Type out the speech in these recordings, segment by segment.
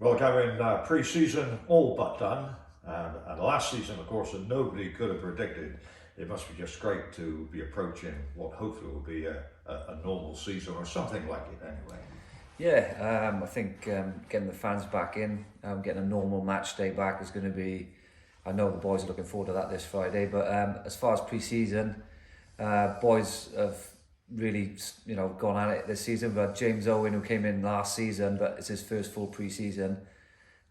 Well, Gavin, pre-season all but done, and last season, of course, that nobody could have predicted. It must be just great to be approaching what hopefully will be a normal season or something like it anyway. Yeah, I think getting the fans back in, getting a normal match day back is going to be. I know the boys are looking forward to that this Friday. But as far as pre-season, boys have really, gone at it this season. But James Owen, who came in last season, but it's his first full pre-season,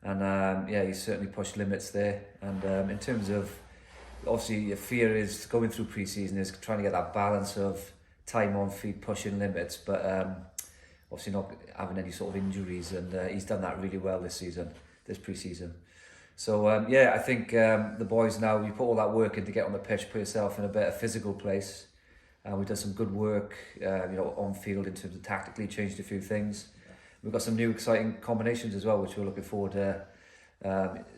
and he's certainly pushed limits there. And in terms of, obviously, your fear is going through pre-season is trying to get that balance of time on feet, pushing limits, but obviously not having any sort of injuries, and he's done that really well this pre-season. So I think the boys now, you put all that work in to get on the pitch, put yourself in a better physical place. We've done some good work, on field in terms of tactically changed a few things. We've got some new exciting combinations as well, which we're looking forward to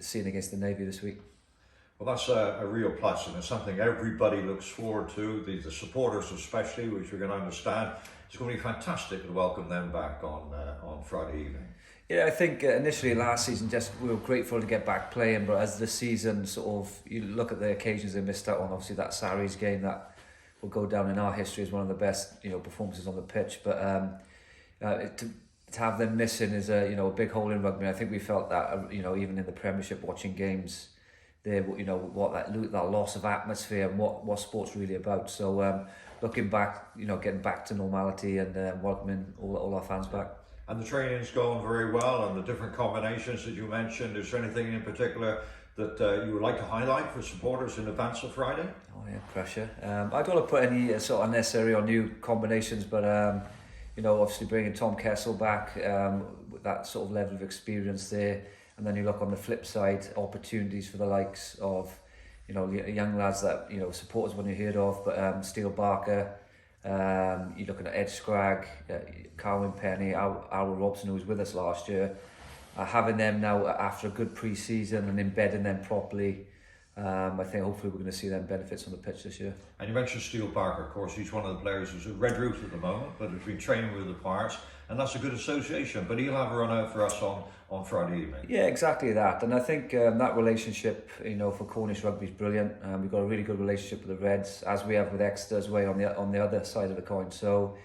seeing against the Navy this week. Well, that's a real plus, and it's something everybody looks forward to, the supporters especially, which we're going to understand. It's going to be fantastic to welcome them back on Friday evening. Yeah, I think initially last season, we were grateful to get back playing, but as the season you look at the occasions they missed out on, obviously that Sarries game that will go down in our history as one of the best, performances on the pitch. But to have them missing is a big hole in rugby. I think we felt that, even in the Premiership, watching games there, what that loss of atmosphere and what sport's really about. So looking back, getting back to normality and welcoming all our fans back. And the training's going very well, and the different combinations that you mentioned. Is there anything in particular that you would like to highlight for supporters in advance of Friday? Oh yeah, pressure. I don't want to put any sort of unnecessary or new combinations, but obviously bringing Tom Kessel back with that sort of level of experience there, and then you look on the flip side, opportunities for the likes of young lads that supporters wouldn't have heard of, but Steele Barker. You're looking at Ed Scragg, Carwyn Penny, Al Robson, who was with us last year. Having them now after a good pre-season and embedding them properly, I think hopefully we're going to see them benefits on the pitch this year. And you mentioned Steele Barker, of course. He's one of the players who's a red root at the moment, but has been training with the Pirates, and that's a good association. But he'll have a run out for us on Friday evening. Yeah, exactly that. And I think that relationship, for Cornish rugby is brilliant. We've got a really good relationship with the Reds, as we have with Exeter as well on the other side of the coin. So,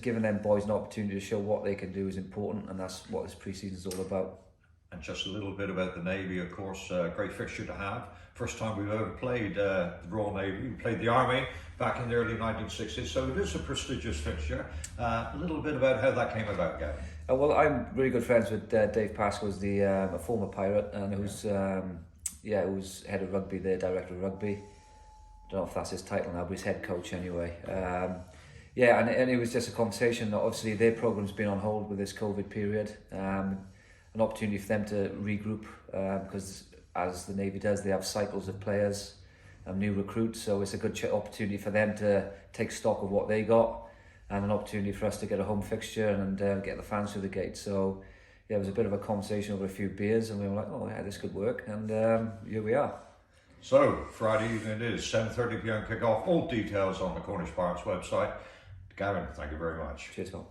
giving them boys an opportunity to show what they can do is important, and that's what this pre-season is all about. And just a little bit about the Navy, of course, great fixture to have. First time we've ever played the Royal Navy. We played the Army back in the early 1960s, so it is a prestigious fixture. A little bit about how that came about, Gavin. Well, I'm really good friends with Dave Pascoe, who's a former Pirate, and who's head of rugby there, director of rugby. I don't know if that's his title now, but he's head coach anyway. And it was just a conversation. Obviously, their program's been on hold with this COVID period. An opportunity for them to regroup because, as the Navy does, they have cycles of players and new recruits. So it's a good opportunity for them to take stock of what they got, and an opportunity for us to get a home fixture and get the fans through the gate. So it was a bit of a conversation over a few beers, and we were like, oh yeah, this could work, and here we are. So Friday evening it is, 7:30 p.m. kick-off. All details on the Cornish Pirates website. Gavin, thank you very much. Cheers, Phil.